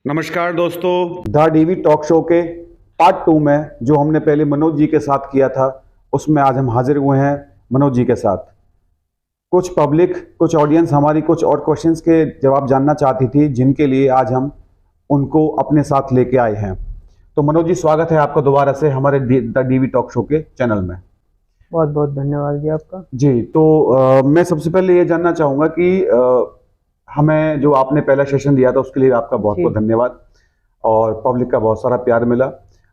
नमस्कार दोस्तों। The DV talk show के पार्ट 2 में जो हमने पहले मनोज जी के साथ किया था, उसमें आज हम हाजिर हुए हैं मनोज जी के साथ। कुछ पब्लिक, कुछ ऑडियंस हमारी कुछ और क्वेश्चंस के जवाब जानना चाहती थी, जिनके लिए आज हम उनको अपने साथ लेके आए हैं। तो मनोज जी, स्वागत है आपका दोबारा से हमारे द डीवी टॉक शो के चैनल में। बहुत बहुत धन्यवाद जी आपका। जी, तो मैं सबसे पहले ये जानना चाहूँगा कि हमें जो आपने पहला सेशन दिया था उसके लिए आपका बहुत बहुत धन्यवाद, और पब्लिक का बहुत सारा प्यार मिला।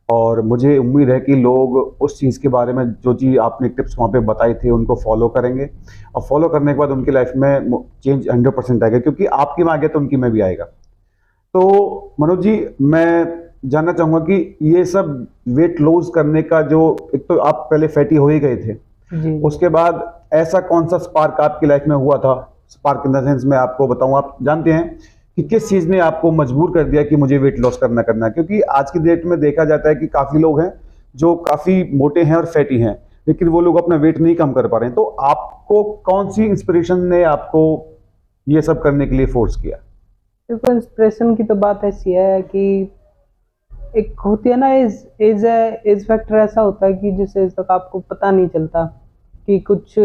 और मुझे उम्मीद है कि लोग उस चीज़ के बारे में, जो चीज़ आपने टिप्स वहाँ पे बताई थी, उनको फॉलो करेंगे, और फॉलो करने के बाद उनकी लाइफ में चेंज 100% आएगा, क्योंकि आपकी में आ गया तो उनकी में भी आएगा। तो मनोज जी, मैं जानना चाहूँगा कि ये सब वेट लॉस करने का जो, एक तो आप पहले फैटी हो ही गए थे जी। उसके बाद ऐसा कौन सा स्पार्क आपकी लाइफ में हुआ था? स्पार्क इन द सेंस मैं आपको बताऊं, आप जानते हैं कि किस चीज ने आपको मजबूर कर दिया कि मुझे वेट लॉस करना है? क्योंकि आज की डेट में देखा जाता है कि काफी लोग हैं जो काफी मोटे हैं और फैटी हैं, लेकिन वो लोग अपना वेट नहीं कम कर पा रहे हैं। तो आपको कौन सी इंस्पिरेशन ने आपको ये सब करने के लिए फोर्स किया? देखो, इंस्पिरेशन की तो बात ऐसी है कि एक होती है ना, एज फैक्टर ऐसा होता है कि जिस एज तक आपको पता नहीं चलता कि कुछ,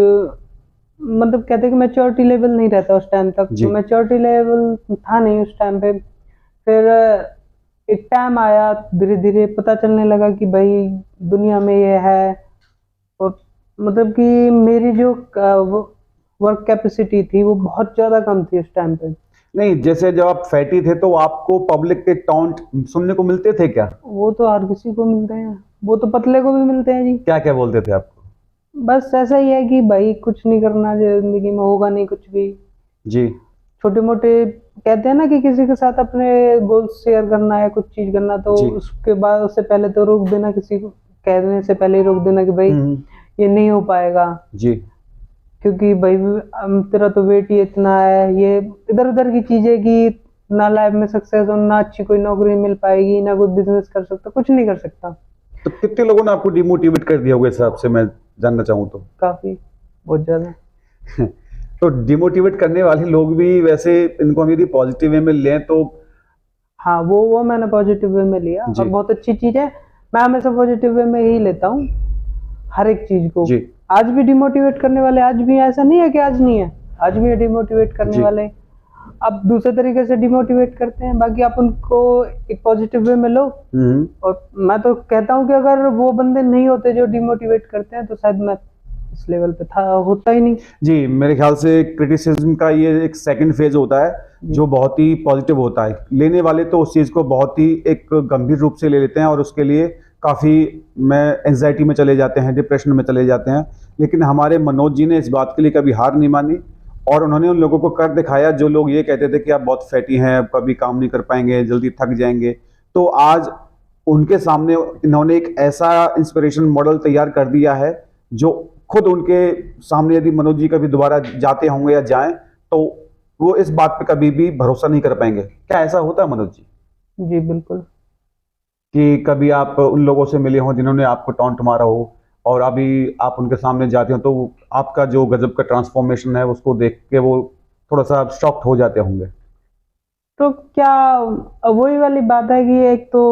मतलब कहते हैं कि मैच्योरिटी लेवल नहीं रहता उस टाइम तक। तो मैच्योरिटी लेवल था नहीं उस टाइम पे। फिर एक टाइम आया, धीरे धीरे पता चलने लगा कि भाई दुनिया में ये है, और मतलब कि मेरी जो वर्क कैपेसिटी थी वो बहुत ज़्यादा कम थी उस टाइम पे। नहीं, जैसे जब आप फैटी थे तो आपको पब्लिक के टॉन्ट सुनने को मिलते थे क्या? वो तो हर किसी को मिलते हैं, वो तो पतले को भी मिलते हैं जी। क्या क्या बोलते थे आपको? बस ऐसा ही है कि भाई कुछ नहीं करना जिंदगी में, होगा नहीं कुछ भी जी। छोटे मोटे कहते हैं ना कि किसी के साथ अपने गोल्स शेयर करना है, कुछ चीज करना, तो उसके बाद उससे पहले तो रोक देना, किसी को कहने से पहले ही रोक देना कि भाई ये नहीं हो पाएगा जी, क्योंकि भाई तेरा तो वेट ही इतना है। ये इधर उधर की चीजें कि ना लाइफ में सक्सेस हो, ना अच्छी कोई नौकरी मिल पाएगी, ना कोई बिजनेस कर सकता, कुछ नहीं कर सकता। तो कितने लोगों ने आपको डिमोटिवेट कर दिया होगा इस हिसाब से, मैं जानना चाहूँ तो? काफी, बहुत ज्यादा। तो डिमोटिवेट करने वाले लोग भी, वैसे इनको हम यदि पॉजिटिव वे में लें तो? हाँ, वो मैंने पॉजिटिव वे में लिया और बहुत अच्छी चीज है। मैं हमेशा पॉजिटिव वे में ही लेता हूँ हर एक चीज को। आज भी डिमोटिवेट करने वाले, आज भी, ऐसा नहीं है कि आज नहीं है, आज भी डिमोटिवेट करने वाले। अब दूसरे तरीके से डिमोटिवेट करते हैं, बाकी आप उनको एक पॉजिटिव वे में लो। और मैं तो कहता हूँ कि अगर वो बंदे नहीं होते जो डिमोटिवेट करते हैं, तो शायद मैं इस लेवल पे था होता ही नहीं। जी, मेरे ख्याल से क्रिटिसिज्म का ये एक सेकंड फेज होता है जो बहुत ही पॉजिटिव होता है। लेने वाले तो उस चीज को बहुत ही एक गंभीर रूप से ले लेते हैं और उसके लिए काफी एंजाइटी में चले जाते हैं, डिप्रेशन में चले जाते हैं। लेकिन हमारे मनोज जी ने इस बात के लिए कभी हार नहीं मानी, और उन्होंने उन लोगों को कर दिखाया जो लोग ये कहते थे कि आप बहुत फैटी हैं, कभी काम नहीं कर पाएंगे, जल्दी थक जाएंगे। तो आज उनके सामने इन्होंने एक ऐसा इंस्पिरेशन मॉडल तैयार कर दिया है जो खुद उनके सामने यदि मनोज जी कभी दोबारा जाते होंगे या जाएं, तो वो इस बात पे कभी भी भरोसा नहीं कर पाएंगे। क्या ऐसा होता है मनोज जी? जी बिल्कुल। कि कभी आप उन लोगों से मिले हों जिन्होंने आपको टॉन्ट मारा हो, और अभी आप उनके सामने जाते हो तो आपका जो गजब का ट्रांसफॉर्मेशन है उसको देख के वो थोड़ा सा शॉक्ड हो जाते होंगे? तो क्या, वही वाली बात है कि एक तो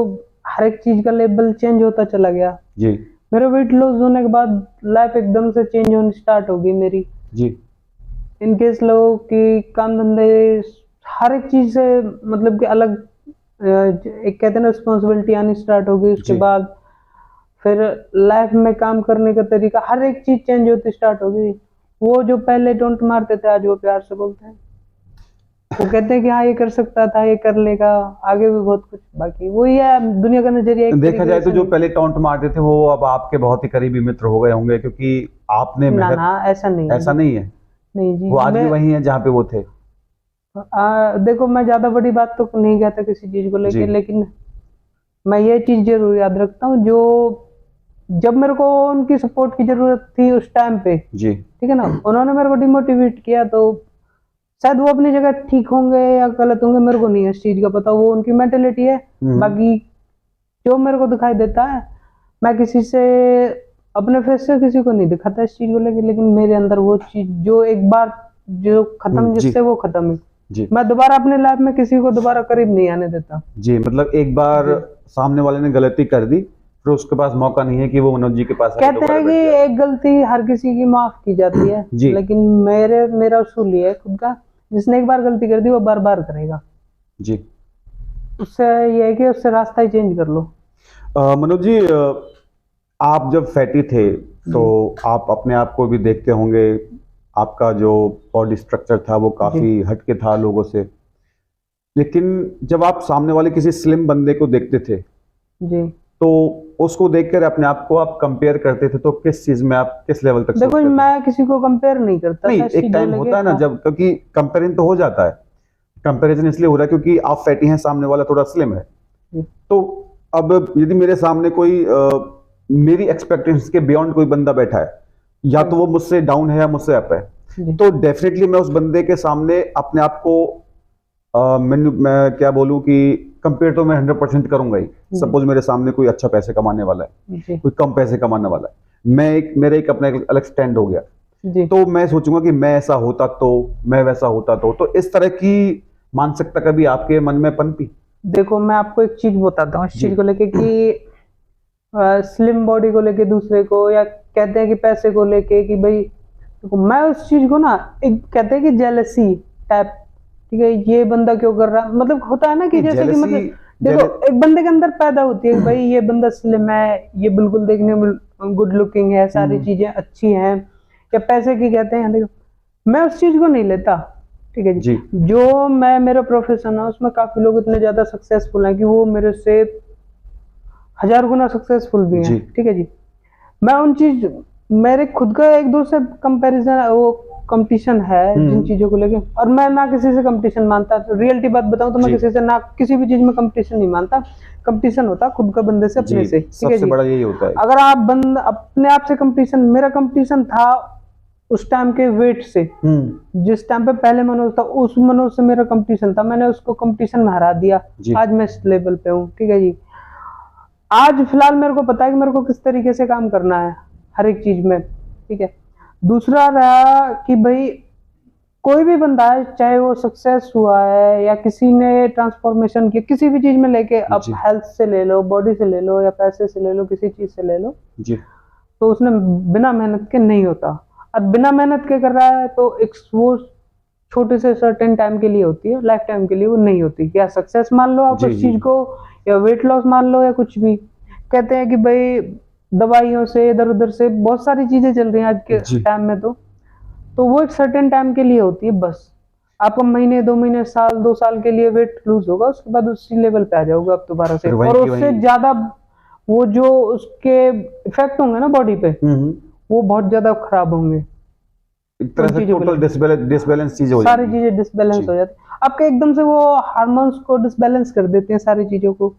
हर एक चीज का लेवल चेंज होता चला गया जी। मेरा वेट लॉस होने के बाद लाइफ एकदम से चेंज होनी स्टार्ट हो गई मेरी जी। इनकेस लोगों की काम धंधे, हर एक चीज से मतलब कि अलग, एक कहते हैं ना, रिस्पॉन्सिबिलिटी आनी स्टार्ट हो गई। उसके बाद फिर लाइफ में काम करने का तरीका, हर एक चीज चेंज होती स्टार्ट हो गई। वो जो पहले टोंट मारते थे, आज वो प्यार से बोलते हैं। वो कहते हैं कि हाँ ये कर सकता था, ये कर लेगा, आगे भी बहुत कुछ। बाकी वही है, दुनिया का नजरिया। देखा जाए तो जो पहले टॉन्ट मारते थे वो अब आपके बहुत ही करीबी मित्र हो गए होंगे, क्योंकि आपने ना ऐसा नहीं है। ऐसा नहीं है। नहीं जी, वो आज भी वही है जहाँ पे वो थे। देखो, मैं ज्यादा बड़ी बात तो नहीं कहता किसी चीज को लेके, लेकिन मैं ये चीज जरूर याद रखता हूँ, जो जब मेरे को उनकी सपोर्ट की जरूरत थी उस टाइम पे, जी, ठीक है ना, उन्होंने मेरे को डिमोटिवेट किया, तो शायद वो अपनी जगह ठीक होंगे या गलत होंगे, मेरे को नहीं है इस चीज का पता, वो उनकी मेंटेलिटी है। बाकी जो मेरे को दिखाई देता है, मैं किसी से, अपने फेस से किसी को नहीं दिखाता इस चीज को लेके, लेकिन मेरे अंदर वो चीज जो एक बार जो खत्म, जिससे वो खत्म है। जी मैं दोबारा अपने लाइफ में किसी को दोबारा करीब नहीं आने देता। जी, मतलब एक बार सामने वाले ने गलती कर दी, फिर उसके पास मौका नहीं है कि वो मनोज जी के पास आके कहते दोबारा हैं कि बैठ जाए। एक गलती हर किसी की माफ की जाती है जी। लेकिन मेरा उसूल ये है खुद का, जिसने एक बार गलती कर दी वो बार बार करेगा। जी उससे ये है कि उससे रास्ता ही चेंज कर लो। मनोज जी, आप जब फैटी थे तो आप अपने आप को भी देखते होंगे, आपका जो बॉडी स्ट्रक्चर था वो काफी हटके था लोगों से, लेकिन जब आप सामने वाले किसी स्लिम बंदे को देखते थे जी तो उसको देखकर अपने आप को आप कंपेयर करते थे, तो किस चीज में आप किस लेवल तक देखो सोचते थे? मैं किसी को कंपेयर नहीं करता नहीं, था, एक चीजों टाइम लेके। होता है ना हाँ, जब, क्योंकि कंपेरिजन तो हो जाता है, कंपैरिजन इसलिए हो रहा है क्योंकि आप फैटी हैं, सामने वाला थोड़ा स्लिम है। जी। तो अब यदि मेरे सामने कोई मेरी एक्सपेक्टेशंस के बियॉन्ड कोई बंदा बैठा है, या तो वो मुझसे डाउन है या मुझसे अप है, जी। तो डेफिनेटली मैं उस बंदे के सामने अपने आप को मैं क्या बोलूं कि कंपेयर तो मैं 100% करूंगा ही। सपोज मेरे सामने कोई अच्छा पैसे कमाने वाला है, जी कोई कम पैसे कमाने वाला है, मेरा एक अपना एक अलग स्टैंड हो गया, जी तो मैं सोचूंगा कि मैं ऐसा होता तो, मैं वैसा होता तो इस तरह की मानसिकता कभी आपके मन में पनपी? देखो मैं आपको एक चीज बताता हूँ इस जी। चीज को लेके कि स्लिम बॉडी को लेके दूसरे को, या कहते हैं कि पैसे को लेके कि भाई देखो मैं उस चीज को ना, एक कहते हैं कि जेलसी टाइप, ठीक है ये बंदा क्यों कर रहा, मतलब होता है ना कि जैसे कि मतलब देखो एक बंदे के अंदर पैदा होती है कि भाई ये बंदा स्लिम है, ये बिल्कुल देखने में गुड लुकिंग है, सारी चीजें अच्छी हैं, या पैसे की कहते हैं, देखो मैं उस चीज को नहीं लेता, ठीक है जी। जो मैं मेरा प्रोफेशन है उसमें काफी लोग इतने ज्यादा सक्सेसफुल हैं कि वो मेरे से 1000 गुना सक्सेसफुल भी हैं, ठीक है जी। मैं उन चीज, मेरे खुद का एक दूसरे कंपैरिजन, वो कंपटीशन है जिन चीजों को लेके, और मैं ना किसी से कंपटीशन मानता, तो रियलिटी बात बताऊं तो मैं किसी से ना किसी भी चीज में कंपटीशन नहीं मानता। कंपटीशन होता खुद का बंदे से, अपने से, ठीक है जी। बड़ा यही होता है। अगर आप बंद अपने आप से कंपटीशन, मेरा कंपटीशन था उस टाइम के वेट से, जिस टाइम पे पहले मनोज था उस मनोज से मेरा कंपटीशन था, मैंने उसको कंपटीशन में हरा दिया, आज मैं इस लेवल पे हूँ, ठीक है जी। आज फिलहाल मेरे को पता है कि मेरे को किस तरीके से काम करना है हर एक चीज में, ठीक है। दूसरा रहा कि भाई कोई भी बंदा है, चाहे वो सक्सेस हुआ है या किसी ने ट्रांसफॉर्मेशन किया किसी भी चीज में लेके, अब हेल्थ से ले लो, बॉडी से ले लो, या पैसे से ले लो, किसी चीज से ले लो जी, तो उसने बिना मेहनत के नहीं होता। और बिना मेहनत के कर रहा है तो एक वो छोटे से सर्टेन टाइम के लिए होती है, लाइफ टाइम के लिए वो नहीं होती। या सक्सेस मान लो आप उस चीज को, या वेट लॉस मान लो, या कुछ भी। कहते हैं कि भाई दवाइयों से इधर उधर से बहुत सारी चीजें चल रही हैं आज के टाइम में, तो वो एक सर्टेन टाइम के लिए होती है बस। आपका महीने 2 महीने साल 2 साल के लिए वेट लूज होगा, उसके बाद उसी लेवल पे आ जाओगे आप दोबारा से, और उससे ज्यादा वो जो उसके इफेक्ट होंगे ना बॉडी पे, वो बहुत ज्यादा खराब होंगे। एक तरह से टोटल डिसबैलेंस चीज हो जाती है, सारी चीजें डिसबैलेंस हो जाती है आपके, एकदम से वो हार्मोन्स को डिसबैलेंस कर देते हैं सारी चीजों को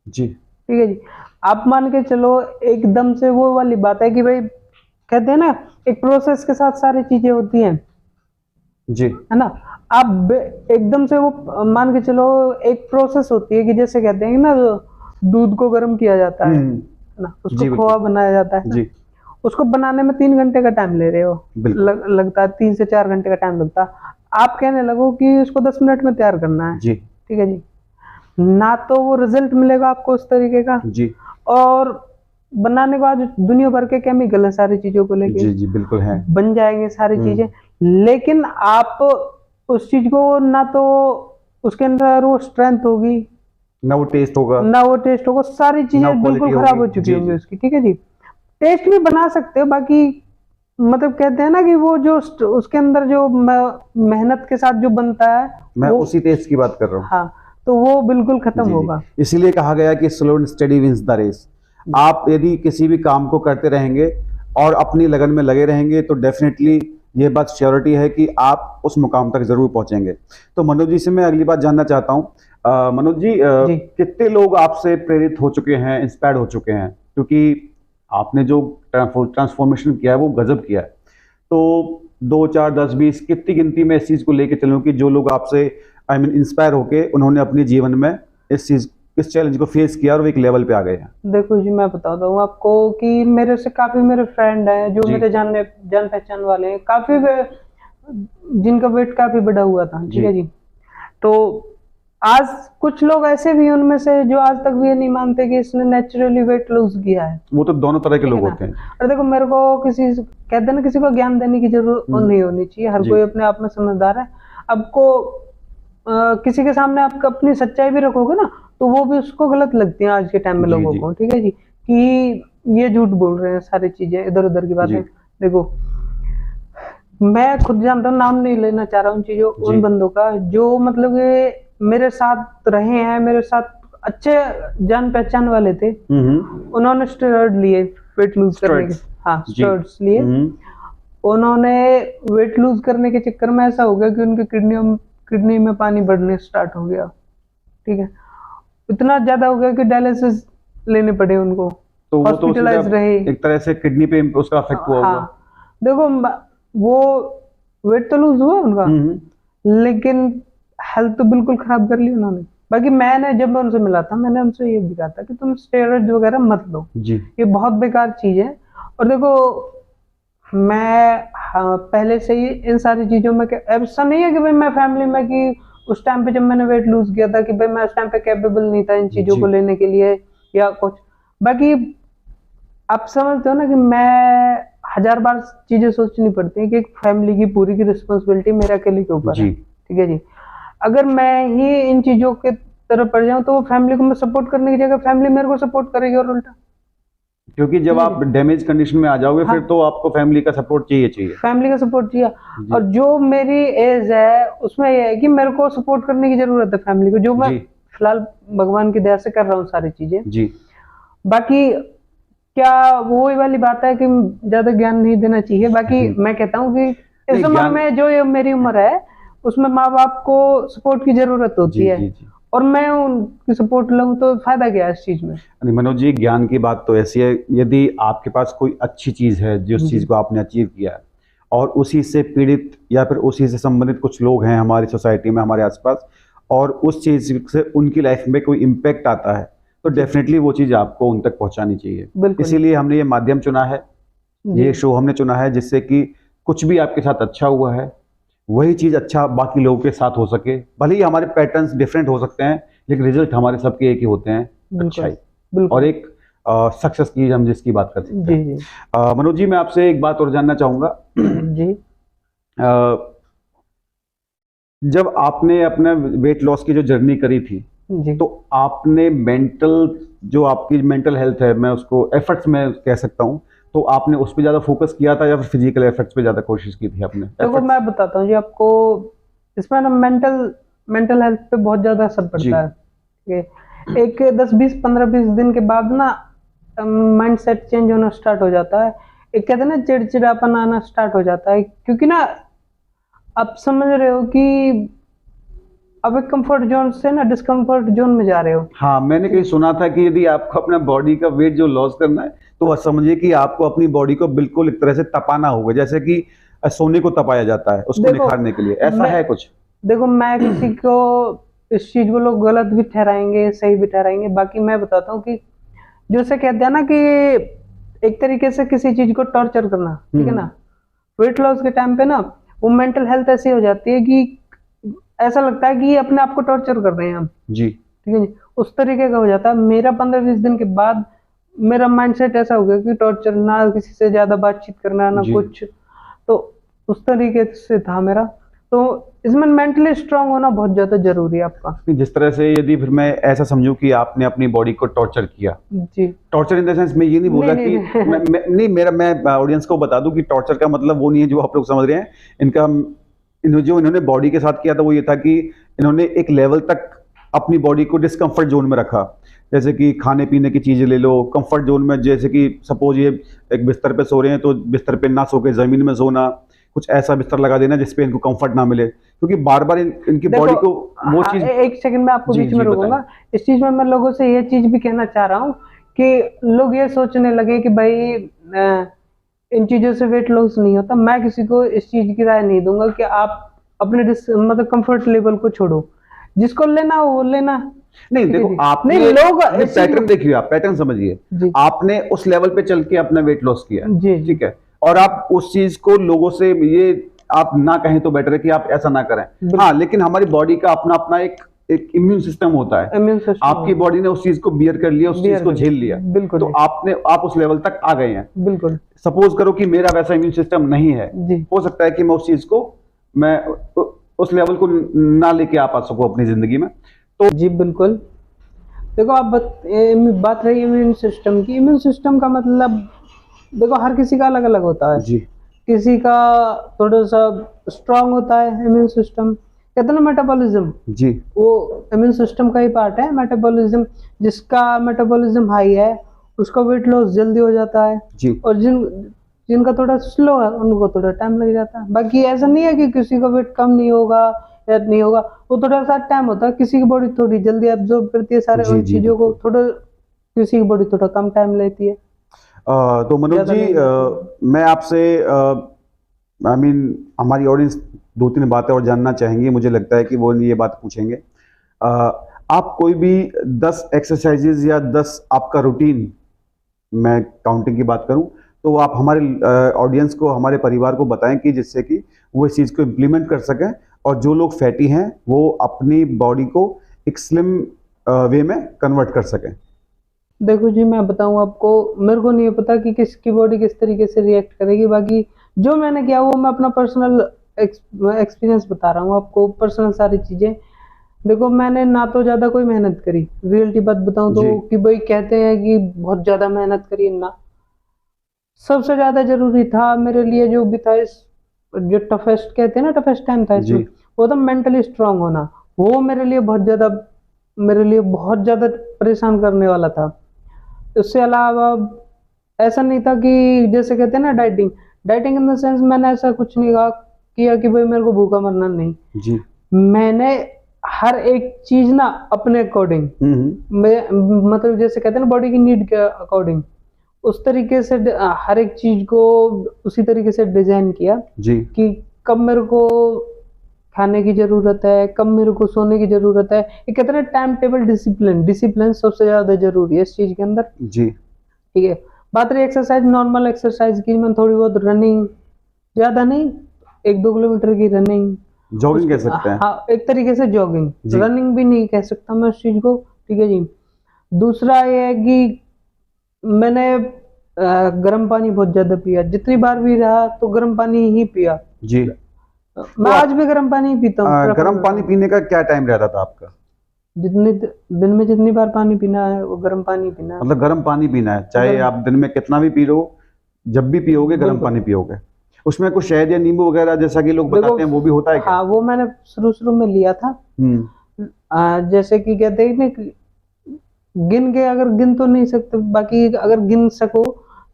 जी, ठीक है जी। आप मान के चलो एकदम से वो वाली बात है कि भाई कहते हैं ना एक प्रोसेस के साथ सारी चीजें होती हैं जी, है ना। आप एकदम से वो मान के चलो एक प्रोसेस होती है कि जैसे कहते हैं ना दूध को गर्म किया जाता है ना, उसको खोआ बनाया जाता है जी, उसको बनाने में 3 घंटे का टाइम ले रहे हो, लगता है 3 से 4 घंटे का टाइम लगता है, आप कहने लगो कि उसको 10 मिनट में तैयार करना है जी, ठीक है जी। ना तो वो रिजल्ट मिलेगा आपको उस तरीके का जी, और बनाने के बाद दुनिया भर के केमिकल है सारी चीजों को लेके जी, बिल्कुल है, बन जाएंगे सारी चीजें, लेकिन आप उस चीज को ना तो उसके अंदर वो स्ट्रेंथ होगी, ना वो टेस्ट होगा, सारी चीजें बिल्कुल खराब हो चुकी होंगी उसकी, ठीक है जी। टेस्ट भी बना सकते हो, बाकी मतलब कहते हैं ना कि वो जो उसके अंदर जो मेहनत के साथ जो बनता है, मैं उसी टेस्ट की बात कर रहा हूँ, हाँ, तो वो बिल्कुल खत्म होगा। इसीलिए कहा गया कि slow and steady wins the race. आप यदि किसी भी काम को करते रहेंगे और अपनी लगन में लगे रहेंगे तो डेफिनेटली ये बात श्योरिटी है कि आप उस मुकाम तक जरूर पहुंचेंगे। तो मनोज जी से मैं अगली बात जानना चाहता हूँ, मनोज जी, कितने लोग आपसे प्रेरित हो चुके हैं, इंस्पायर्ड हो चुके हैं, क्योंकि आपने जो ट्रांसफॉर्मेशन किया है वो गजब किया है, तो 2 4 10 20 कितनी गिनती में इस चीज को लेके चलूं कि जो लोग आपसे इंस्पायर होके उन्होंने अपने जीवन में इस चैलेंज को फेस किया और वो एक लेवल पे आ गए हैं? देखो जी, मैं बताता हूँ आपको कि मेरे से काफी मेरे फ्रेंड हैं जो मेरे जान पहचान वाले हैं, काफी जिनका वेट काफी बड़ा हुआ था, ठीक है जी। तो आज कुछ लोग ऐसे भी हैं उनमें से जो आज तक भी ये नहीं मानते कि इसने नेचुरली वेट लूज किया है। वो तो दोनों तरह के ठीक लोग है ना? होते हैं। और देखो मेरे को कहते हैं ना, किसी को ज्ञान देने की जरूरत नहीं होनी चाहिए, हर जी। कोई अपने आप में समझदार है। आपको किसी के सामने आप अपनी सच्चाई भी रखोगे ना, तो वो भी उसको गलत लगती है आज के टाइम में जी, लोगों जी। को, ठीक है जी, कि ये झूठ बोल रहे हैं, सारी चीजें इधर उधर की बातें। जी। देखो मैं खुद जानता हूँ, नाम नहीं लेना चाह रहा हूँ चीजों जी। उन बंदों का जो मतलब कि मेरे साथ रहे हैं, मेरे साथ अच्छे जान पहचान वाले थे। उन्होंने स्टेरॉइड लिए वेट लूज करने के, हाँ जी। स्टेरॉइड्स लिए। उन्होंने वेट लूज करने के चक्कर में ऐसा हो गया कि उनकी किडनी में पानी बढ़ने स्टार्ट हो गया, ठीक है, इतना ज्यादा हो गया कि डायलिसिस लेने पड़े उनको, तो वो तो हॉस्पिटलाइज रहे। एक तरह से किडनी पे उसका अफेक्ट हुआ होगा। हाँ देखो वो वेट तो लूज हुआ उनका, लेकिन हेल्थ तो बिल्कुल खराब कर ली उन्होंने। बाकी मैंने जब मैं उनसे मिला था, मैंने उनसे ये भी कहा था कि तुम स्टेरॉइड वगैरह मत लो जी। ये बहुत बेकार चीज है। और देखो मैं पहले से ही इन सारी चीजों में, ऐसा नहीं है कि भाई मैं फैमिली में कि उस टाइम पे जब मैंने वेट लूज किया था कि भाई मैं उस टाइम पे कैपेबल नहीं था इन चीजों को लेने के लिए या कुछ। बाकी आप समझते हो ना कि मैं 1000 बार चीजें सोचनी पड़ती है कि एक फैमिली की पूरी की रिस्पॉन्सिबिलिटी मेरे अकेले के ऊपर है, ठीक है जी। अगर मैं ही इन चीजों के तरफ पड़ जाऊं तो वो फैमिली को मैं सपोर्ट करने की जगह फैमिली मेरे को सपोर्ट करेगी और उल्टा। क्योंकि जब आप डैमेज कंडीशन में आ जाओगे, हाँ, फिर तो आपको फैमिली का सपोर्ट चाहिए। फैमिली का सपोर्ट चाहिए। और जो मेरी एज है उसमें यह है कि मेरे को सपोर्ट करने की जरूरत है फैमिली को, जो मैं फिलहाल भगवान की दया से कर रहा हूँ सारी चीजें जी। बाकी क्या वही वाली बात है कि ज्यादा ज्ञान नहीं देना चाहिए। बाकी मैं कहता हूँ कि इस उम्र में जो मेरी उम्र है उसमें माँ बाप को सपोर्ट की जरूरत होती है, और मैं उनकी सपोर्ट लूं तो फायदा क्या है इस चीज में। मनोज जी, ज्ञान की बात तो ऐसी है, यदि आपके पास कोई अच्छी चीज है जिस चीज को आपने अचीव किया है और उसी से पीड़ित या फिर उसी से संबंधित कुछ लोग हैं हमारी सोसाइटी में, हमारे आसपास, और उस चीज से उनकी लाइफ में कोई इम्पैक्ट आता है, तो डेफिनेटली वो चीज आपको उन तक पहुंचानी चाहिए। इसीलिए हमने ये माध्यम चुना है, ये शो हमने चुना है, जिससे कि कुछ भी आपके साथ अच्छा हुआ है वही चीज अच्छा बाकी लोगों के साथ हो सके। भले ही हमारे पैटर्न्स डिफरेंट हो सकते हैं, लेकिन रिजल्ट हमारे सबके एक ही होते हैं, अच्छाई और एक सक्सेस की हम जिसकी बात कर सकते हैं। मनोज जी, मैं आपसे एक बात और जानना चाहूंगा जी। जब आपने अपने वेट लॉस की जो जर्नी करी थी जी, तो आपने जो आपकी मेंटल हेल्थ है, मैं उसको एफर्ट्स में कह सकता हूँ, तो आपने उस पर ज्यादा फोकस किया था या फिर फिजिकल एफर्ट्स पे ज्यादा कोशिश की थी आपने? देखो मैं बताता हूँ जी आपको, इसमें ना मेंटल हेल्थ पे बहुत ज्यादा असर पड़ता है। एक 10-20-15-20 दिन के बाद ना माइंड सेट चेंज होना स्टार्ट हो जाता है। एक कहते हैं ना चिड़चिड़ापन आना स्टार्ट हो जाता है, क्योंकि ना आप समझ रहे हो कि अब एक कंफर्ट जोन से ना डिस्कम्फर्ट जोन में जा रहे हो। हाँ, मैंने कहीं सुना था कि यदि आपको अपना बॉडी का वेट जो लॉस करना है, तो समझिए कि आपको अपनी बॉडी को बिल्कुल एक तरह से तपाना होगा, जैसे कि सोने को तपाया जाता है उसको निखारने के लिए, ऐसा है कुछ? देखो मैं किसी को इस चीज को लोग गलत भी ठहराएंगे, सही भी ठहराएंगे, बाकी मैं बताता हूँ कि जो से कहते हैं ना कि एक तरीके से किसी चीज को टॉर्चर करना, ठीक है ना, वेट लॉस के टाइम पे ना वो मेंटल हेल्थ ऐसी हो जाती है कि ऐसा लगता है कि अपने आप को टॉर्चर कर रहे हैं हम जी, ठीक है जी, उस तरीके का हो जाता है। मेरा 15-20 दिन के बाद मेरा माइंडसेट ऐसा हो गया कि टॉर्चर ना, किसी से ज्यादा बातचीत करना ना कुछ, तो उस तरीके से था मेरा। तो इसमें मेंटली स्ट्रांग होना बहुत ज्यादा जरूरी है आपका। जिस तरह से, यदि फिर मैं ऐसा समझूं कि आपने अपनी बॉडी को टॉर्चर किया जी, टॉर्चर इन द सेंस मैं ये नहीं बोला कि मैं ऑडियंस को बता दूं कि टॉर्चर का मतलब वो नहीं है जो आप लोग समझ रहे हैं। जो इन्होंने बॉडी के साथ किया था वो ये था कि इन्होंने एक लेवल तक अपनी बॉडी को डिस्कम्फर्ट जोन में रखा, जैसे कि खाने पीने की चीजें ले लो कंफर्ट जोन में, जैसे कि सपोज ये एक बिस्तर पे सो रहे हैं तो बिस्तर पे ना सो के जमीन में सोना, कुछ ऐसा बिस्तर लगा देना जिसपे इनको कंफर्ट ना मिले, क्योंकि बार बार इनकी बॉडी को वो चीज। एक सेकंड में आपको बीच में रोकूंगा। इस चीज में मैं लोगों से ये चीज भी कहना चाह रहा हूँ कि लोग ये सोचने लगे कि भाई इन चीजों से वेट लॉस नहीं होता। मैं किसी को इस चीज की राय नहीं दूंगा कि आप अपने मतलब कंफर्ट लेवल को छोड़ो, जिसको लेना वो लेना। नहीं देखो, आपने लोग पैटर्न देखिए, आप पैटर्न समझिए, आपने उस लेवल पे चल के अपना वेट लॉस किया, ठीक है, और आप उस चीज को लोगों से ये आप ना कहें तो बेटर है कि आप ऐसा ना करें। हाँ, लेकिन हमारी बॉडी का अपना अपना एक इम्यून सिस्टम होता है। इम्यून सिस्टम आपकी बॉडी ने उस चीज को बियर कर लिया, उस चीज को झेल लिया, बिल्कुल, तो आप उस लेवल तक आ गए हैं। बिल्कुल। सपोज करो कि मेरा वैसा इम्यून सिस्टम नहीं है, हो सकता है कि मैं उस चीज को मैं उस लेवल को ना लेके आ पा सकूं अपनी जिंदगी में। तो जी बिल्कुल। देखो आप बात रही इम्यून सिस्टम की। इम्यून सिस्टम का मतलब देखो हर किसी का अलग अलग होता है जी, किसी का थोड़ा सा स्ट्रांग होता है इम्यून सिस्टम। कहते हैं ना मेटाबॉलिज्म, जी, वो इम्यून सिस्टम का ही पार्ट है मेटाबॉलिज्म। जिसका मेटाबॉलिज्म हाई है उसका वेट लॉस जल्दी हो जाता है, जी, और जिनका थोड़ा स्लो है उनको थोड़ा टाइम लग जाता है। बाकी ऐसा नहीं है कि किसी का वेट कम नहीं होगा या नहीं होगा, वो थोड़ा सा टाइम होता है। किसी की बॉडी थोड़ी जल्दी एब्जॉर्ब करती है सारे जी, उन जी, चीजों को, थोड़ा किसी की बॉडी थोड़ा कम टाइम लेती है। तो मनोज ज़्यादा जी, नहीं लेती मैं आपसे हमारी ऑडियंस दो तीन बातें और जानना चाहेंगी। मुझे लगता है कि वो ये बात पूछेंगे। अ, आप कोई भी 10 एक्सरसाइजेज या 10 आपका रूटीन, मैं काउंटिंग की बात करूं, तो आप हमारे ऑडियंस को, हमारे परिवार को बताएं कि जिससे कि वो इस चीज़ को इम्प्लीमेंट कर सकें और जो लोग फैटी हैं वो अपनी बॉडी को एक स्लिम वे में कन्वर्ट कर सकें। देखो जी मैं बताऊं आपको, मेरे को नहीं पता कि किसकी बॉडी किस तरीके से रिएक्ट करेगी। बाकी जो मैंने किया वो मैं अपना पर्सनल एक्सपीरियंस बता रहा हूँ आपको, पर्सनल सारी चीजें। देखो मैंने ना तो ज्यादा कोई मेहनत करी, रियलिटी बात बताऊं जी, तो, कि भाई कहते हैं कि बहुत ज्यादा मेहनत करी ना। सबसे ज्यादा जरूरी था मेरे लिए जो भी था, इस जो टफेस्ट कहते हैं ना, टफेस्ट टाइम था जी, इसमें, वो था मेंटली स्ट्रांग होना। वो मेरे लिए बहुत ज्यादा परेशान करने वाला था। उससे अलावा ऐसा नहीं था कि जैसे कहते हैं ना dieting, dieting in the sense मैंने ऐसा कुछ नहीं कहा किया कि भाई मेरे को भूखा मरना नहीं। जी, मैंने हर एक चीज ना अपने अकॉर्डिंग, मैं मतलब जैसे कहते हैं ना बॉडी की नीड के अकॉर्डिंग, उस तरीके से हर एक चीज को उसी तरीके से डिजाइन किया जी, कि कब मेरे को खाने की जरूरत है, कब मेरे को सोने की जरूरत है। ये कहते हैं ना टाइम टेबल, डिसिप्लिन, डिसिप्लिन सबसे ज्यादा जरूरी है इस चीज के अंदर। जी, ठीक है। बात रही एक्सरसाइज, नॉर्मल एक्सरसाइज की, मैं थोड़ी बहुत रनिंग, ज्यादा नहीं, 1-2 किलोमीटर की रनिंग, जॉगिंग कह सकते हैं। हाँ एक तरीके से जॉगिंग, जी, रनिंग भी नहीं कह सकता मैं उस चीज को। ठीक है जी। दूसरा ये है कि मैंने गर्म पानी बहुत ज्यादा पिया, जितनी बार भी रहा तो गर्म पानी ही पिया। जी। मैं तो आज भी गर्म पानी ही पीता हूँ, प्रेफर गर्म करता पानी हूँ। पीने का क्या टाइम रहता था आपका? जितने दिन में जितनी बार पानी पीना है वो गर्म पानी पीना है। मतलब गर्म पानी पीना है, चाहे गर्म- आप दिन में कितना भी पी लो, जब भी पियोगे गर्म बिल्कुल। पानी पियोगे। उसमें कुछ शहद या नींबू वगैरह जैसा कि लोग देखो बताते हैं, वो भी होता है क्या? हाँ, वो मैंने शुरू में लिया था। हम्म, जैसे कि कहते हैं ना कि गिन के, अगर गिन तो नहीं सकते, बाकी अगर गिन सको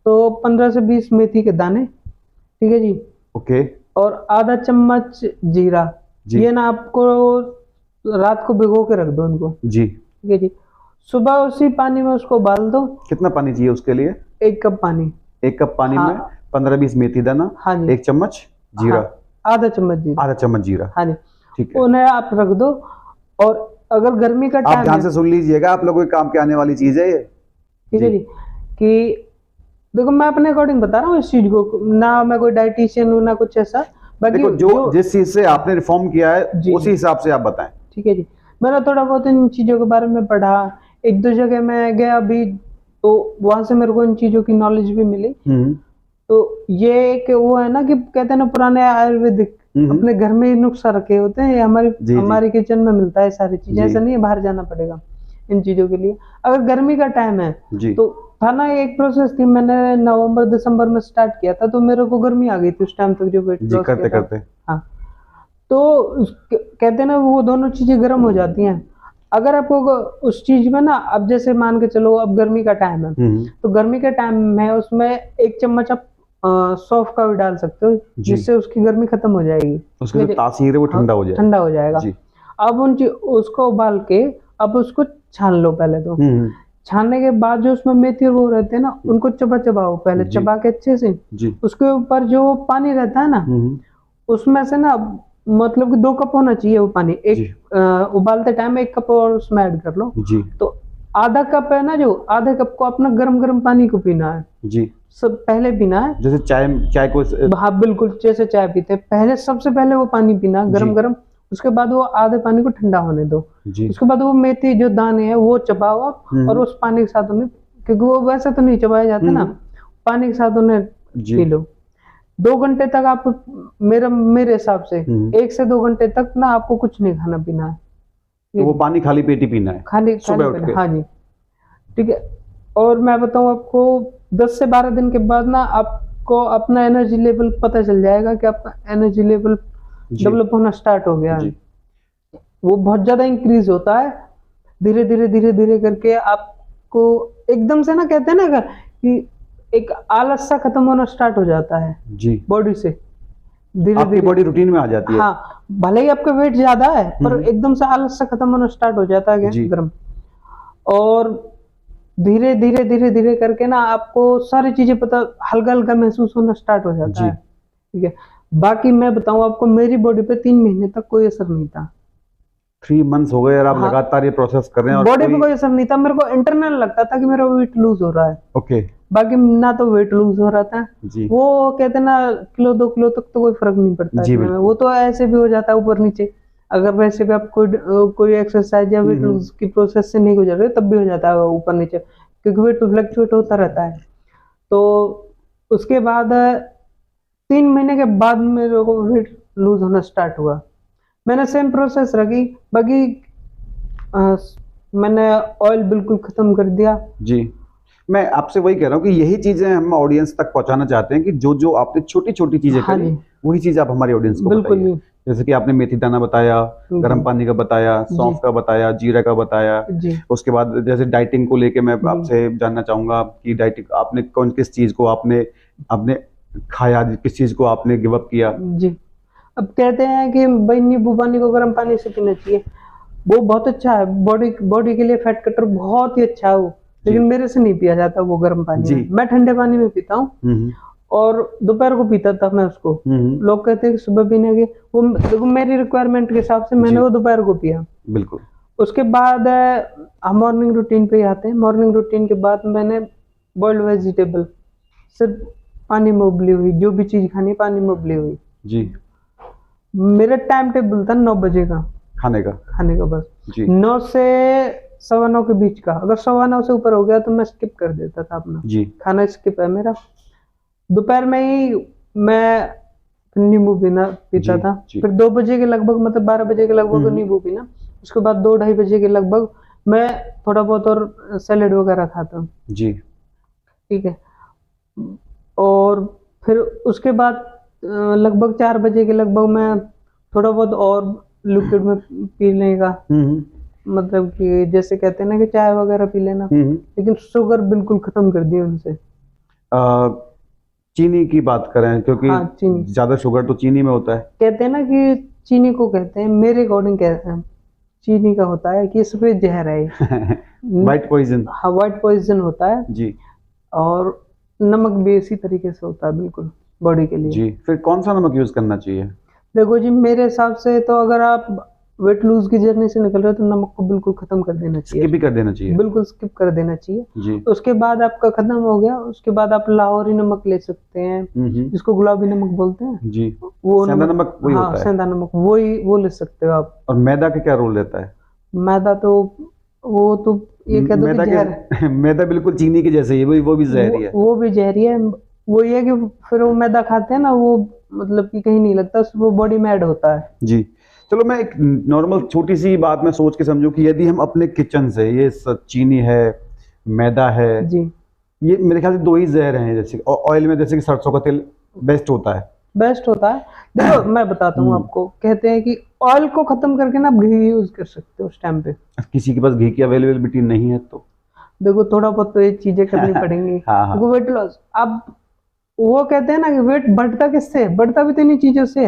तो 15 से 20 मेथी के दाने। ठीक है जी। ओके, और आधा चम्मच जीरा। जी, ये ना आपको रात को भिगो के रख दो इनको। जी। ठीक है जी। सुबह उसी पानी में उसको उबाल दो। कितना पानी चाहिए उसके लिए? 1 कप पानी। 1 कप पानी हाँ, में 15-20 मेथी दाना, हाँ जी, 1 चम्मच जीरा, हाँ, आधा चम्मच जीरा। आधा चम्मच जीरा। हाँ जी। ठीक है। उन्हें आप रख दो। और अगर गर्मी का आप टाइम ध्यान है, से सुन लीजिएगा, आप लोगों के काम के आने वाली चीज है ये। ठीक है जी, कि देखो मैं अपने अकॉर्डिंग बता रहा हूँ इस चीज को, ना मैं कोई डाइटिशियन हूँ ना कुछ ऐसा। बाकी देखो, जो जिस चीज से आपने रिफॉर्म किया है जी, उसी हिसाब से आप बताएं। ठीक है जी। मैंने थोड़ा बहुत इन चीज़ों के बारे में पढ़ा, 1-2 जगह मैं गया अभी, तो वहां से मेरे को इन चीज़ों की नॉलेज भी मिली। हम्म, तो ये एक वो है ना कि कहते हैं ना पुराने आयुर्वेदिक अपने घर में ही नुस्खा रखे होते हैं, ये जी, हमारी किचन में मिलता है सारी चीजें। जी, ऐसा नहीं है बाहर जाना पड़ेगा इन चीजों के लिए। अगर गर्मी का टाइम है जी, तो था ना, एक प्रोसेस थी, मैंने नवंबर दिसंबर में स्टार्ट किया था, तो मेरे को गर्मी आ गई थी उस टाइम तक जो वेट जी, लॉस करते किया था। करते। हाँ, तो कहते हैं ना वो दोनों चीजें गर्म हो जाती हैं। अगर आपको उस चीज में ना, अब जैसे मान के चलो अब गर्मी का टाइम है, तो गर्मी के टाइम में उसमें 1 चम्मच आप सौंफ का भी डाल सकते हो, जी। जिससे उसकी गर्मी खत्म हो जाएगी। उसकी जो तासीर है वो ठंडा हो जाए। ठंडा हो जाएगा। जी। अब उसको उबाल के अब उसको छान लो पहले तो। छानने के बाद जो उसमें मेथी और वो रहते हैं ना, उनको चबाओ पहले, जी। चबा के अच्छे से। जी। उसके ऊपर जो पानी रहता है ना, उसमें से ना मतलब कि 2 कप होना चाहिए वो पानी। उबालते टाइम 1 कप और उसमें ऐड कर लो। जी। तो आधा कप है ना, जो आधे कप को अपना गरम गरम पानी को पीना है। जी। सब पहले पीना है। जैसे चाय चाय को हाँ बिल्कुल, जैसे चाय पीते हैं पहले, सबसे पहले वो पानी पीना गरम गरम, उसके बाद वो आधे पानी को ठंडा होने दो, उसके बाद वो मेथी जो दाने हैं वो चबाओ आप, और उस पानी के साथ उन्हें, क्योंकि वो वैसे तो नहीं चबाए जाते ना, पानी के साथ उन्हें पी लो। 2 घंटे तक आप, मेरे हिसाब से 1 से 2 घंटे तक ना आपको कुछ नहीं खाना पीना है, तो वो पानी खाली पेट ही पीना है, खाली पीना। हाँ जी, ठीक है। और मैं बताऊं आपको, 10 से 12 दिन के बाद ना आपको अपना एनर्जी लेवल पता चल जाएगा कि आपका एनर्जी लेवल डेवलप होना स्टार्ट हो गया है। वो बहुत ज्यादा इंक्रीज होता है, धीरे धीरे धीरे धीरे करके आपको एकदम से ना, कहते हैं ना कि एक आलस सा खत्म होना स्टार्ट हो जाता है जी बॉडी से, धीरे आपकी बॉडी रूटीन में आ जाती है। हाँ, भले ही आपका वेट ज्यादा है पर एकदम से आलस सा खत्म होना स्टार्ट हो जाता है गर्म, और धीरे धीरे धीरे धीरे करके ना आपको सारी चीजें पता, हल्का हल्का महसूस होना स्टार्ट हो जाता है, ठीक है। बाकी मैं बताऊं आपको, मेरी बॉडी पे 3 महीने तक कोई असर नहीं था। 3 मंथ्स हो गए और आप लगातार ये प्रोसेस कर रहे हैं, बॉडी पे कोई असर नहीं था। मेरे को इंटरनल लगता था कि मेरा वेट लूज हो रहा है, ओके, बाकी ना तो वेट लूज हो रहा था जी। वो कहते ना किलो 2 किलो तक तो कोई फर्क नहीं पड़ता जी, वो तो ऐसे भी हो जाता है ऊपर नीचे, अगर वैसे भी आप कोई एक्सरसाइज या वेट लूज की प्रोसेस से नहीं गुजर रहे तब भी हो जाता है ऊपर नीचे, क्योंकि वेट फ्लक्चुएट होता रहता है। तो उसके बाद 3 महीने के बाद मेरे को वेट लूज होना स्टार्ट हुआ। मैंने सेम प्रोसेस रखी, बाकी मैंने ऑयल बिल्कुल खत्म कर दिया जी। मैं आपसे वही कह रहा हूँ कि यही चीजें हम ऑडियंस तक पहुंचाना चाहते हैं कि जो जो आपने छोटी छोटी चीजें करी, वही चीज आप हमारी ऑडियंस को बताइए। जैसे कि आपने मेथी दाना बताया, गर्म पानी का बताया, सौंफ का बताया, जीरा का बताया, उसके बाद जैसे डाइटिंग को लेके मैं आपसे जानना चाहूंगा कि डाइटिंग आपने किस चीज को आपने खाया, किस चीज को आपने गिव अप किया जी। अब कहते हैं कि भाई नींबू पानी को गर्म पानी से पीना चाहिए, वो बहुत अच्छा है, बॉडी के लिए फैट कटर बहुत ही अच्छा है वो, लेकिन मेरे से नहीं पिया जाता वो गर्म पानी में। मैं ठंडे पानी में पीता हूँ, और दोपहर को पीता था मैं उसको। लोग कहते हैं कि सुबह पीने के, वो देखो मेरी रिक्वायरमेंट के हिसाब से मैंने वो दोपहर को पिया। बिल्कुल। उसके बाद हम मॉर्निंग रूटीन पे आते हैं। मॉर्निंग रूटीन के बाद मैंने बॉइल्ड वेजिटेबल सिर्फ पानी में उबली हुई, जो भी चीज खानी पानी में उबली हुई जी। मेरा टाइम टेबल था 9 बजे का खाने का बस जी। 9 से 9:15 के बीच का, अगर 9:15 से ऊपर हो गया तो मैं स्किप कर देता था अपना जी। खाना स्किप है मेरा। दोपहर में ही मैं नींबू पीता था जी। फिर 2 बजे के लगभग, मतलब 12 बजे के लगभग नींबू पीना। उसके बाद 2-2:30 बजे के लगभग मैं थोड़ा बहुत और सैलेड वगैरह खाता हूँ जी, ठीक है। और फिर उसके बाद लगभग 4 बजे के लगभग मैं थोड़ा बहुत और लिक्विड में पीने का, मतलब कि जैसे कहते हैं ना कि चाय वगैरह पी लेना, लेकिन शुगर बिल्कुल खत्म कर दी उनसे। चीनी की बात करें, क्योंकि ज्यादा शुगर तो चीनी में होता है। कहते हैं ना कि चीनी को कहते हैं, मेरे अकॉर्डिंग कहते हैं चीनी का होता है कि सफेद जहर है व्हाइट पॉइजन। हाँ, व्हाइट पॉइजन होता है जी। और नमक भी इसी तरीके से होता है बिल्कुल बॉडी के लिए जी। फिर कौन सा नमक यूज करना चाहिए? देखो जी, मेरे हिसाब से तो अगर आप वेट लूज की जर्नी से निकल रहे हो तो नमक को बिल्कुल खत्म कर देना चाहिए, स्किप भी कर देना चाहिए, बिल्कुल स्किप कर देना चाहिए जी। उसके बाद आपका खत्म हो गया, उसके बाद आप लाहौरी नमक ले सकते हैं, जिसको गुलाबी नमक बोलते हैं जी। वो सेंधा नमक वही होता है, सेंधा नमक वो ले सकते हो आप। और मैदा का क्या रोल रहता है? मैदा तो वो तो ये कह दो कि जहर मैदा बिल्कुल चीनी के जैसे ही, वो भी जहरी है, वो भी जहरी है। वो ये कि फिर वो मैदा खाते हैं ना, वो मतलब कि कहीं नहीं लगता, वो बॉडी में ऐड होता है जी। चलो मैं एक नॉर्मल छोटी सी बात में सोच के समझूं कि यदि हम अपने किचन से, ये चीनी है, मैदा है जी, ये मेरे ख्याल से 2 ही जहर हैं। जैसे ऑयल में जैसे कि सरसों का तेल बेस्ट होता है, देखो मैं बताता हूँ आपको। कहते हैं कि ऑयल को खत्म करके ना घी यूज कर सकते हो उस टाइम पे। किसी के पास घी की अवेलेबिलिटी नहीं है तो देखो थोड़ा बहुत तो ये चीजें करनी पड़ेंगी हाँ। वेट लॉस, अब वो कहते हैं ना कि वेट बढ़ता किससे, बढ़ता भी तो इन्हीं चीजों से।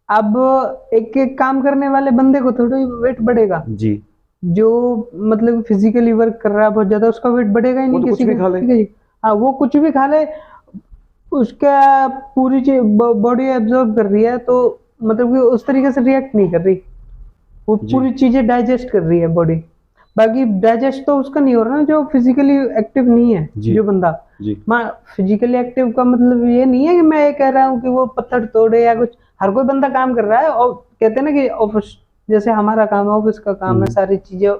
अब एक एक काम करने वाले बंदे को थोड़ा वेट बढ़ेगा जी, जो मतलब फिजिकली वर्क कर रहा है बहुत ज्यादा, उसका वेट बढ़ेगा ही नहीं। किसी भी खा ले, हाँ, वो कुछ भी खा ले, उसका पूरी बॉडी एब्जॉर्ब कर रही है, तो मतलब कि उस तरीके से रिएक्ट नहीं कर रही, वो पूरी चीजें डाइजेस्ट कर रही है बॉडी। बाकी डाइजेस्ट तो उसका नहीं हो रहा ना, जो फिजिकली एक्टिव नहीं है जी। जो बंदा। जी फिजिकली एक्टिव का मतलब ये नहीं है कि मैं ये कह रहा हूँ कि वो पत्थर तोड़े या कुछ। हर कोई बंदा काम कर रहा है, और कहते हैं ना कि ऑफिस जैसे हमारा काम है, ऑफिस का काम है, सारी चीजें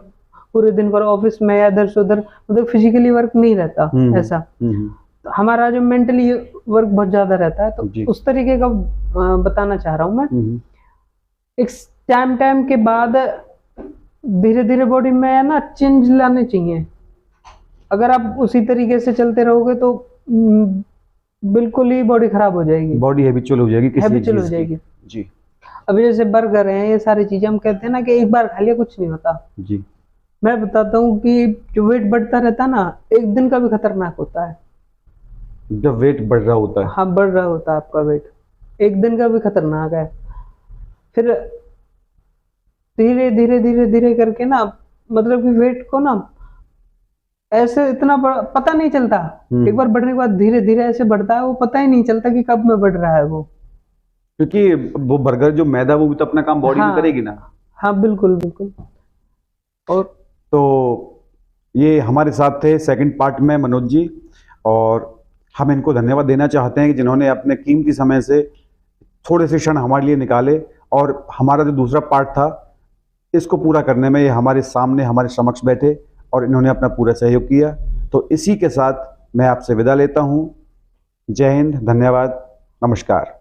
पूरे दिन भर ऑफिस में या इधर से उधर, मतलब फिजिकली वर्क नहीं रहता ऐसा। तो हमारा जो मेंटली वर्क बहुत ज्यादा रहता है, जी। तो उस तरीके का बताना चाह रहा हूँ मैं। एक टाइम के बाद धीरे धीरे बॉडी में ना चेंज लाने चाहिए। अगर आप उसी तरीके से चलते रहोगे तो बिल्कुल ही बॉडी खराब हो जाएगी, बॉडी हैबिचुअल हो जाएगी, किसी हैबिचुअल हो चीज की। जाएगी। जी अभी जैसे बर्गर है, ये सारी चीजें हम कहते हैं ना कि एक बार खा लिया कुछ नहीं होता। जी। मैं बताता हूँ कि जो वेट बढ़ता रहता है ना, एक दिन का भी खतरनाक होता है। जब वेट बढ़ रहा होता है। हाँ, बढ़ रहा होता है आपका वेट, एक दिन का भी खतरनाक है। फिर धीरे धीरे धीरे धीरे करके ना, मतलब कि वेट को ना ऐसे इतना पता नहीं चलता। एक बार बढ़ने के बाद धीरे धीरे ऐसे बढ़ता है, वो पता ही नहीं चलता कि कब में बढ़ रहा है वो। क्योंकि वो बर्गर जो मैदा, वो भी तो अपना काम बॉडी में करेगी ना। हाँ बिल्कुल बिल्कुल। और तो ये हमारे साथ थे सेकंड पार्ट में मनोज जी, और हम इनको धन्यवाद देना चाहते हैं कि जिन्होंने अपने कीमती समय से थोड़े से क्षण हमारे लिए निकाले, और हमारा जो दूसरा पार्ट था इसको पूरा करने में ये हमारे सामने, हमारे समक्ष बैठे, और इन्होंने अपना पूरा सहयोग किया। तो इसी के साथ मैं आपसे विदा लेता हूँ। जय हिंद, धन्यवाद, नमस्कार।